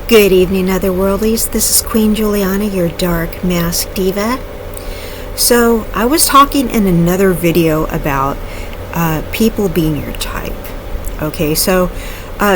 Good evening, Otherworldlies. This is Queen Juliana, your dark mask diva. So, I was talking in another video about people being your type. Okay, so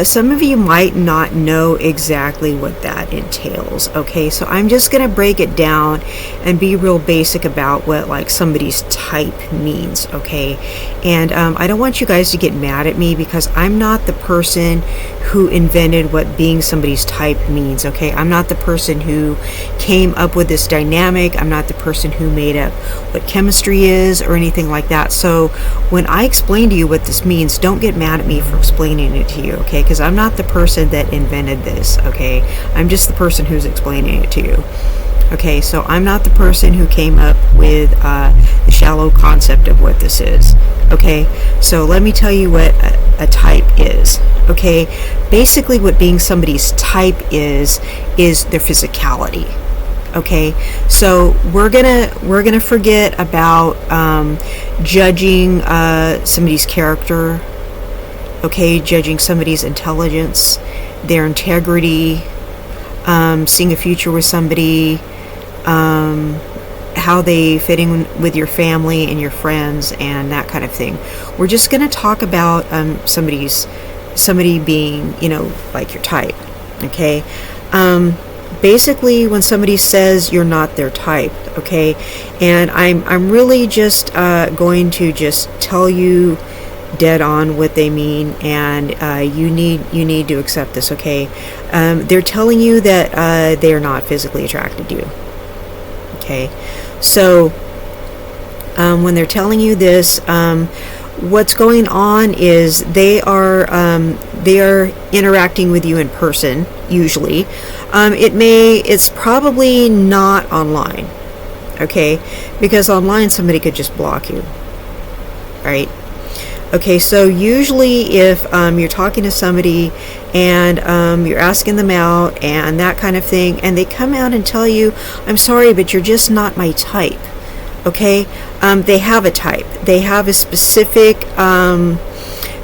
some of you might not know exactly what that entails. Okay, so I'm just going to break it down and be real basic about what like somebody's type means. Okay, and I don't want you guys to get mad at me because I'm not the person who invented what being somebody's type means. Okay, I'm not the person who came up with this dynamic. I'm not the person who made up what chemistry is or anything like that. So when I explain to you what this means, don't get mad at me for explaining it to you. Okay, because I'm not the person that invented this. Okay, I'm just the person who's explaining it to you. Okay, so I'm not the person who came up with the shallow concept of what this is. Okay, so let me tell you what a type is. Okay, basically what being somebody's type is their physicality. Okay, so we're gonna forget about judging somebody's character. Okay, judging somebody's intelligence, their integrity, seeing a future with somebody, how they fit in with your family and your friends and that kind of thing. We're just going to talk about somebody being, like your type. Okay, basically when somebody says you're not their type, okay, and I'm really just going to just tell you dead on what they mean, and you need to accept this. Okay, they're telling you that they are not physically attracted to you. Okay, so when they're telling you this, what's going on is they are interacting with you in person. Usually, it's probably not online. Okay, because online somebody could just block you, right? Okay, so usually if you're talking to somebody and you're asking them out and that kind of thing, and they come out and tell you, I'm sorry, but you're just not my type. Okay, they have a type. They have a specific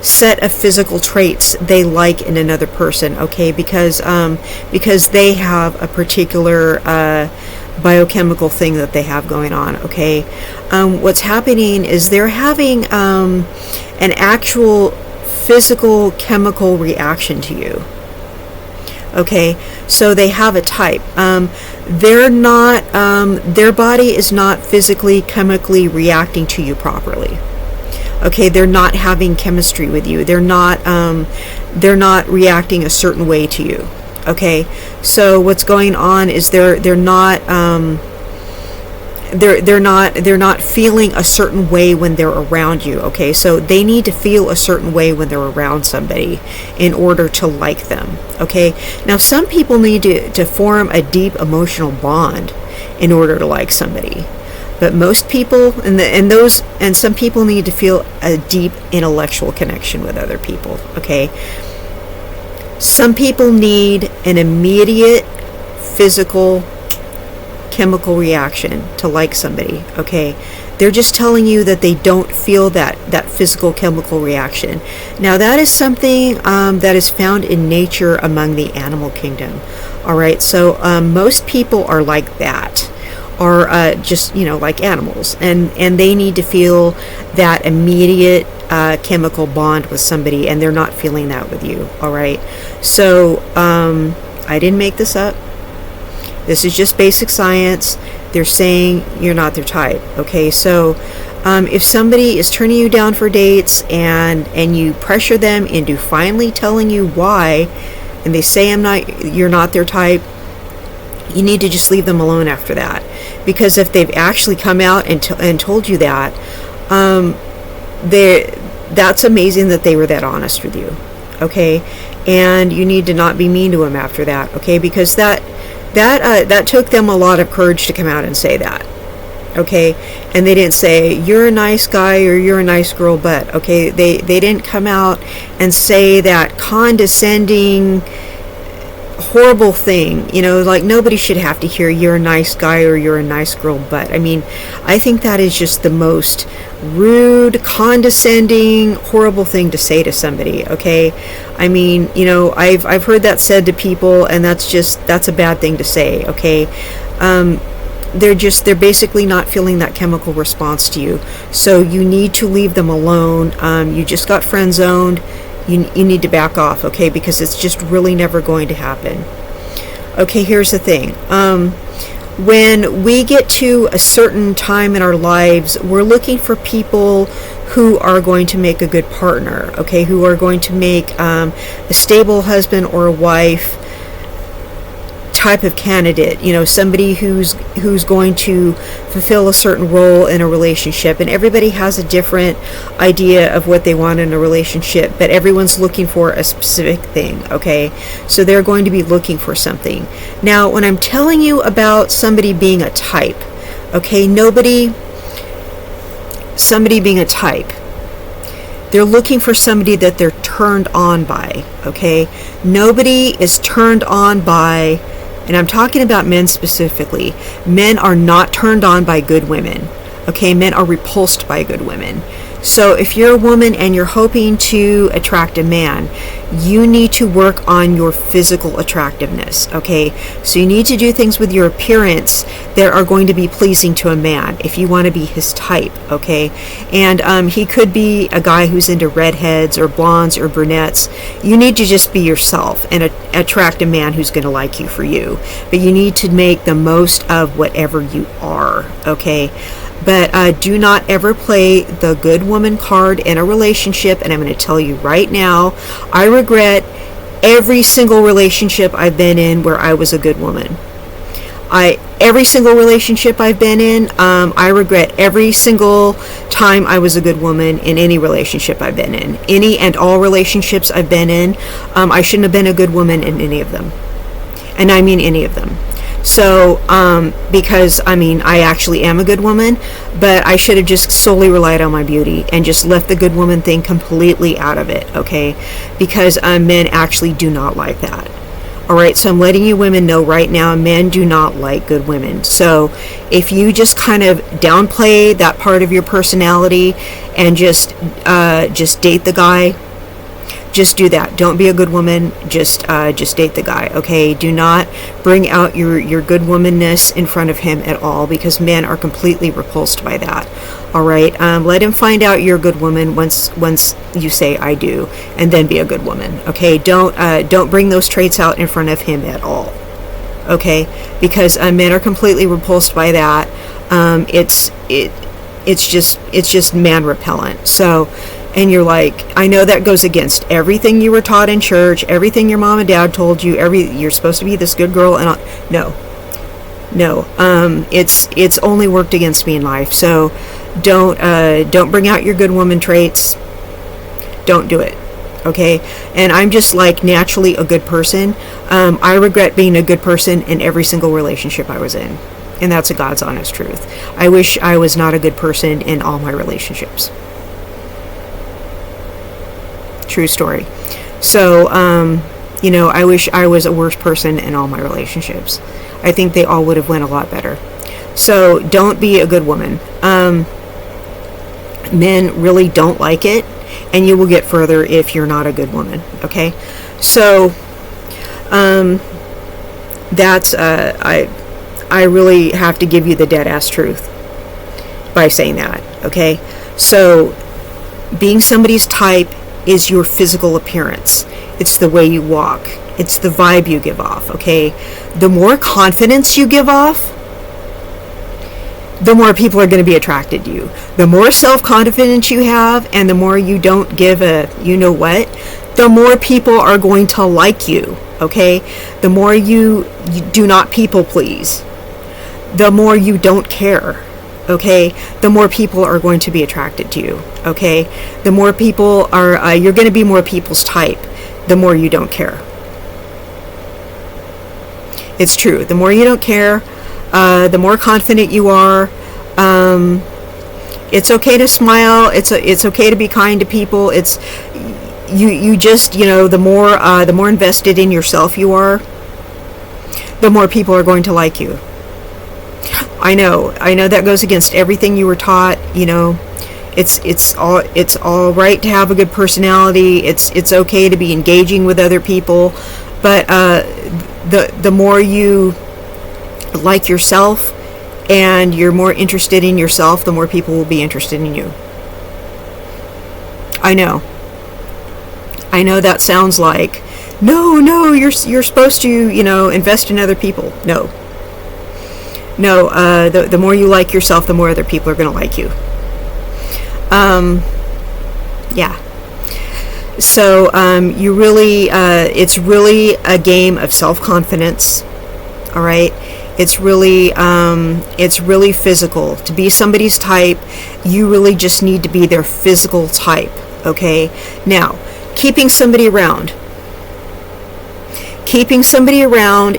set of physical traits they like in another person. Okay, because they have a particular biochemical thing that they have going on. Okay, what's happening is they're having an actual physical chemical reaction to you. Okay, so they have a type. They're not their body is not physically chemically reacting to you properly. Okay, they're not having chemistry with you. They're not reacting a certain way to you. Okay, so what's going on is they're not feeling a certain way when they're around you. Okay, so they need to feel a certain way when they're around somebody in order to like them. Okay, now some people need to form a deep emotional bond in order to like somebody, but most people and some people need to feel a deep intellectual connection with other people. Okay, some people need an immediate physical chemical reaction to like somebody. Okay, they're just telling you that they don't feel that physical chemical reaction. Now that is something that is found in nature among the animal kingdom. All right, so most people are like that, or just like animals, and they need to feel that immediate chemical bond with somebody, and they're not feeling that with you. All right, so I didn't make this up. This is just basic science. They're saying you're not their type. Okay, so if somebody is turning you down for dates and you pressure them into finally telling you why, and they say you're not their type, you need to just leave them alone after that. Because if they've actually come out and told you that, that's amazing that they were that honest with you. Okay, and you need to not be mean to them after that. Okay, because that took them a lot of courage to come out and say that. Okay, and they didn't say you're a nice guy or you're a nice girl, but okay, they didn't come out and say that condescending, horrible thing, like nobody should have to hear you're a nice guy or you're a nice girl, but I mean, I think that is just the most rude, condescending, horrible thing to say to somebody, okay? I mean, I've heard that said to people, and that's a bad thing to say, okay? They're basically not feeling that chemical response to you, so you need to leave them alone. You just got friend zoned. You need to back off, okay, because it's just really never going to happen. Okay, here's the thing. When we get to a certain time in our lives, we're looking for people who are going to make a good partner, okay, who are going to make a stable husband or a wife type of candidate, somebody who's going to fulfill a certain role in a relationship. And everybody has a different idea of what they want in a relationship, but everyone's looking for a specific thing, okay? So they're going to be looking for something. Now, when I'm telling you about somebody being a type, okay, somebody being a type, they're looking for somebody that they're turned on by, okay? Nobody is turned on by, and I'm talking about men specifically. Men are not turned on by good women. Okay, men are repulsed by good women. So if you're a woman and you're hoping to attract a man, you need to work on your physical attractiveness, okay? So you need to do things with your appearance that are going to be pleasing to a man if you want to be his type, okay? And he could be a guy who's into redheads or blondes or brunettes. You need to just be yourself and attract a man who's going to like you for you. But you need to make the most of whatever you are, okay? But do not ever play the good woman card in a relationship. And I'm going to tell you right now, I regret every single relationship I've been in where I was a good woman. Every single relationship I've been in, I regret every single time I was a good woman in any relationship I've been in. Any and all relationships I've been in, I shouldn't have been a good woman in any of them. And I mean any of them. So, because, I actually am a good woman, but I should have just solely relied on my beauty and just left the good woman thing completely out of it, okay? Because men actually do not like that. Alright, so I'm letting you women know right now, men do not like good women. So, if you just kind of downplay that part of your personality and just date the guy, just do that. Don't be a good woman. Just date the guy, okay? Do not bring out your good womanness in front of him at all, because men are completely repulsed by that. All right. Let him find out you're a good woman once you say I do, and then be a good woman, okay? Don't bring those traits out in front of him at all, okay? Because men are completely repulsed by that. It's just man repellent. So. And you're like, I know that goes against everything you were taught in church, everything your mom and dad told you, you're supposed to be this good girl, and no, it's only worked against me in life. So don't bring out your good woman traits. Don't do it, okay? And I'm just like naturally a good person. I regret being a good person in every single relationship I was in, and that's a God's honest truth. I wish I was not a good person in all my relationships. True story. So, I wish I was a worse person in all my relationships. I think they all would have went a lot better. So, don't be a good woman. Men really don't like it, and you will get further if you're not a good woman, okay? So, that's, I really have to give you the dead-ass truth by saying that, okay? So, being somebody's type is your physical appearance. It's the way you walk. It's the vibe you give off, okay? The more confidence you give off, the more people are going to be attracted to you. The more self-confidence you have, and the more you don't give a you-know-what, the more people are going to like you, okay? The more you do not people please, the more you don't care, okay, the more people are going to be attracted to you, okay? The more people are, you're going to be more people's type, the more you don't care. It's true. The more you don't care, the more confident you are. It's okay to smile. It's okay to be kind to people. It's, you just, the more invested in yourself you are, the more people are going to like you. I know that goes against everything you were taught. It's all right to have a good personality. It's okay to be engaging with other people, but the more you like yourself and you're more interested in yourself, the more people will be interested in you. I know that sounds like, no, you're supposed to, invest in other people. No, the more you like yourself, the more other people are going to like you. Yeah. So, you really, it's really a game of self-confidence. All right. It's really physical. To be somebody's type, you really just need to be their physical type. Okay. Now, keeping somebody around,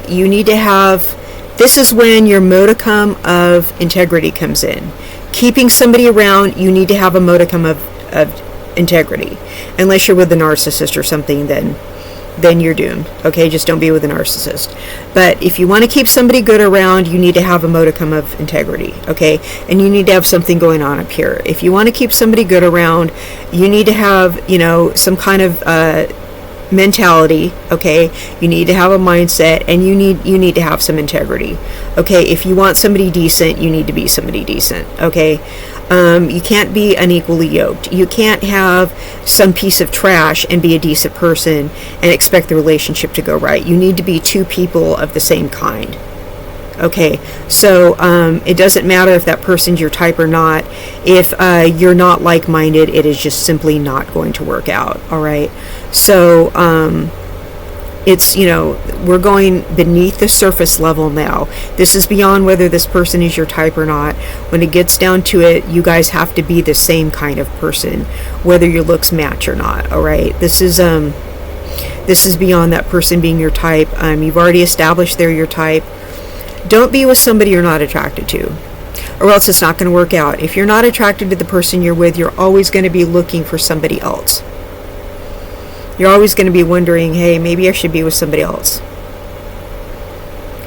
you need to have, this is when your modicum of integrity comes in. Keeping somebody around, you need to have a modicum of integrity. Unless you're with a narcissist or something, then you're doomed. Okay, just don't be with a narcissist. But if you want to keep somebody good around, you need to have a modicum of integrity. Okay, and you need to have something going on up here. If you want to keep somebody good around, you need to have, some kind of mentality. Okay, you need to have a mindset, and you need to have some integrity. Okay, if you want somebody decent, you need to be somebody decent. Okay, you can't be unequally yoked. You can't have some piece of trash and be a decent person and expect the relationship to go right. You need to be two people of the same kind. Okay, so it doesn't matter if that person's your type or not. If you're not like-minded, it is just simply not going to work out. All right, so it's, we're going beneath the surface level now. This is beyond whether this person is your type or not. When it gets down to it, you guys have to be the same kind of person, whether your looks match or not. All right, this is beyond that person being your type. You've already established they're your type. Don't be with somebody you're not attracted to, or else it's not going to work out. If you're not attracted to the person you're with, you're always going to be looking for somebody else. You're always going to be wondering, hey, maybe I should be with somebody else.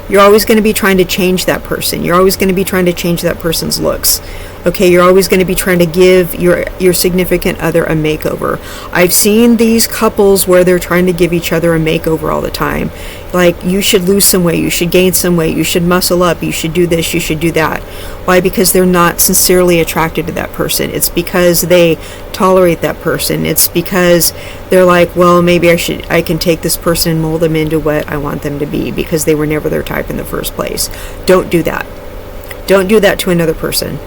You're always going to be trying to change that person. You're always going to be trying to change that person's looks. Okay, you're always going to be trying to give your significant other a makeover. I've seen these couples where they're trying to give each other a makeover all the time. Like, you should lose some weight, you should gain some weight, you should muscle up, you should do this, you should do that. Why? Because they're not sincerely attracted to that person. It's because they tolerate that person. It's because they're like, well, maybe I can take this person and mold them into what I want them to be, because they were never their type in the first place. Don't do that. Don't do that to another person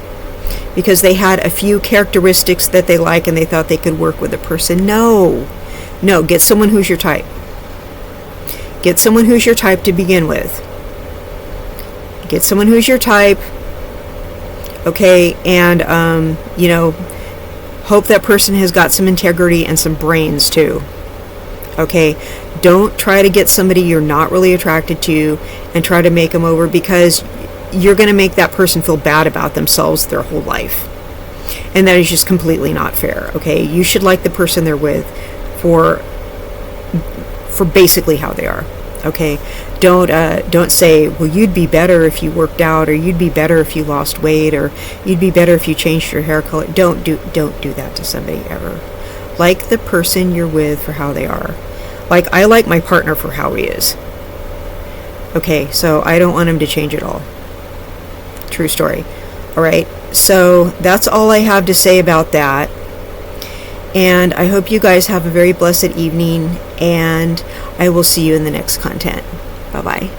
because they had a few characteristics that they like and they thought they could work with a person. No, get someone who's your type. Get someone who's your type to begin with. Get someone who's your type. Okay, and hope that person has got some integrity and some brains too. Okay, don't try to get somebody you're not really attracted to and try to make them over, because you're going to make that person feel bad about themselves their whole life. And that is just completely not fair. Okay, you should like the person they're with for basically how they are. Okay, don't say, well, you'd be better if you worked out, or you'd be better if you lost weight, or you'd be better if you changed your hair color. Don't do that to somebody ever. Like the person you're with for how they are. Like, I like my partner for how he is. Okay, so I don't want him to change at all. True story. All right, so that's all I have to say about that. And I hope you guys have a very blessed evening, and I will see you in the next content. Bye-bye.